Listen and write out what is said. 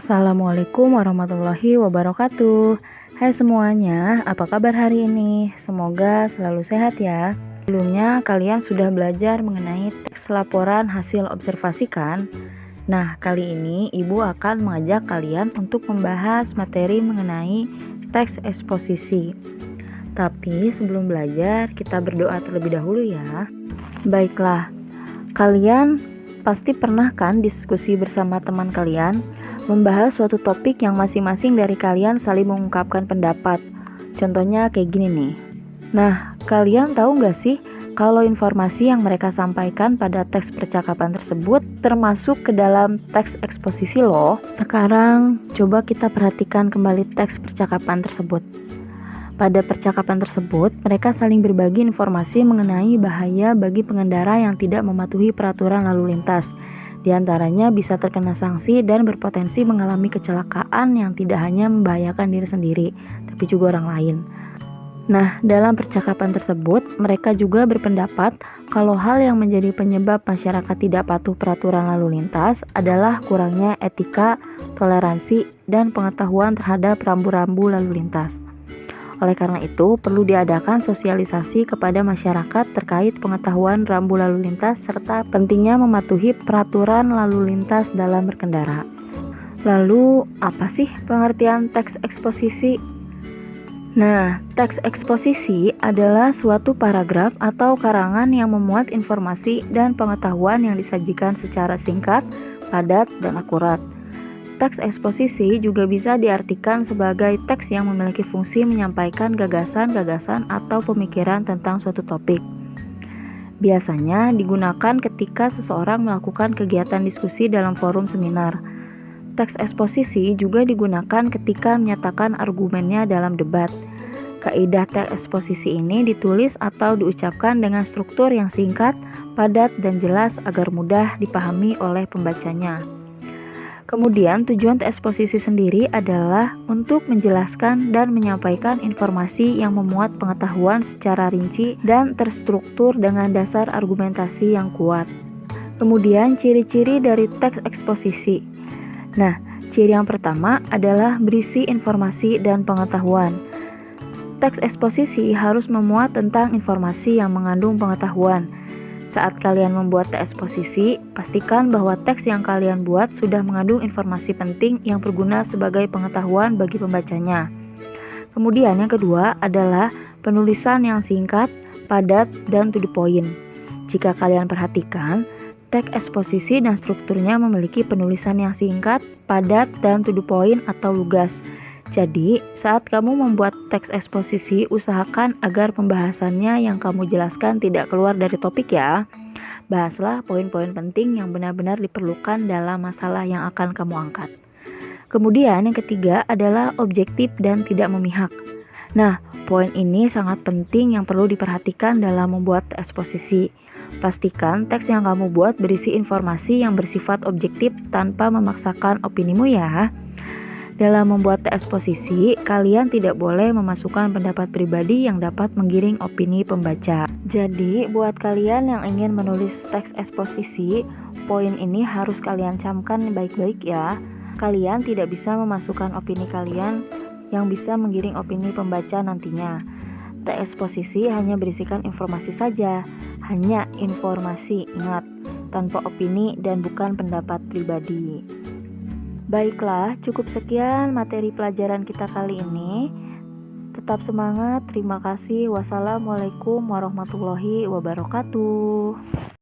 Assalamualaikum warahmatullahi wabarakatuh. Hai semuanya, apa kabar hari ini? Semoga selalu sehat ya. Sebelumnya kalian sudah belajar mengenai teks laporan hasil observasi kan? Nah, kali ini Ibu akan mengajak kalian untuk membahas materi mengenai teks eksposisi. Tapi sebelum belajar, kita berdoa terlebih dahulu ya. Baiklah, kalian pasti pernah kan diskusi bersama teman kalian membahas suatu topik yang masing-masing dari kalian saling mengungkapkan pendapat. Contohnya kayak gini nih. Nah, kalian tahu nggak sih kalau informasi yang mereka sampaikan pada teks percakapan tersebut termasuk ke dalam teks eksposisi loh. Sekarang coba kita perhatikan kembali teks percakapan tersebut. Pada percakapan tersebut, mereka saling berbagi informasi mengenai bahaya bagi pengendara yang tidak mematuhi peraturan lalu lintas. Di antaranya bisa terkena sanksi dan berpotensi mengalami kecelakaan yang tidak hanya membahayakan diri sendiri, tapi juga orang lain. Nah, dalam percakapan tersebut, mereka juga berpendapat kalau hal yang menjadi penyebab masyarakat tidak patuh peraturan lalu lintas adalah kurangnya etika, toleransi, dan pengetahuan terhadap rambu-rambu lalu lintas. Oleh karena itu, perlu diadakan sosialisasi kepada masyarakat terkait pengetahuan rambu lalu lintas serta pentingnya mematuhi peraturan lalu lintas dalam berkendara. Lalu, apa sih pengertian teks eksposisi? Nah, teks eksposisi adalah suatu paragraf atau karangan yang memuat informasi dan pengetahuan yang disajikan secara singkat, padat, dan akurat. Teks eksposisi juga bisa diartikan sebagai teks yang memiliki fungsi menyampaikan gagasan-gagasan atau pemikiran tentang suatu topik. Biasanya digunakan ketika seseorang melakukan kegiatan diskusi dalam forum seminar. Teks eksposisi juga digunakan ketika menyatakan argumennya dalam debat. Kaidah teks eksposisi ini ditulis atau diucapkan dengan struktur yang singkat, padat, dan jelas agar mudah dipahami oleh pembacanya. Kemudian tujuan teks eksposisi sendiri adalah untuk menjelaskan dan menyampaikan informasi yang memuat pengetahuan secara rinci dan terstruktur dengan dasar argumentasi yang kuat. Kemudian ciri-ciri dari teks eksposisi. Nah, ciri yang pertama adalah berisi informasi dan pengetahuan. Teks eksposisi harus memuat tentang informasi yang mengandung pengetahuan. Saat kalian membuat teks eksposisi, pastikan bahwa teks yang kalian buat sudah mengandung informasi penting yang berguna sebagai pengetahuan bagi pembacanya. Kemudian yang kedua adalah penulisan yang singkat, padat, dan to the point. Jika kalian perhatikan, teks eksposisi dan strukturnya memiliki penulisan yang singkat, padat, dan to the point atau lugas. Jadi, saat kamu membuat teks eksposisi, usahakan agar pembahasannya yang kamu jelaskan tidak keluar dari topik ya. Bahaslah poin-poin penting yang benar-benar diperlukan dalam masalah yang akan kamu angkat. Kemudian yang ketiga adalah objektif dan tidak memihak. Nah, poin ini sangat penting yang perlu diperhatikan dalam membuat teks eksposisi. Pastikan teks yang kamu buat berisi informasi yang bersifat objektif tanpa memaksakan opinimu ya. Dalam membuat teks eksposisi, kalian tidak boleh memasukkan pendapat pribadi yang dapat menggiring opini pembaca. Jadi, buat kalian yang ingin menulis teks eksposisi, poin ini harus kalian camkan baik-baik ya. Kalian tidak bisa memasukkan opini kalian yang bisa menggiring opini pembaca nantinya. Teks eksposisi hanya berisikan informasi saja, hanya informasi, ingat, tanpa opini dan bukan pendapat pribadi. Baiklah, cukup sekian materi pelajaran kita kali ini. Tetap semangat, terima kasih. Wassalamualaikum warahmatullahi wabarakatuh.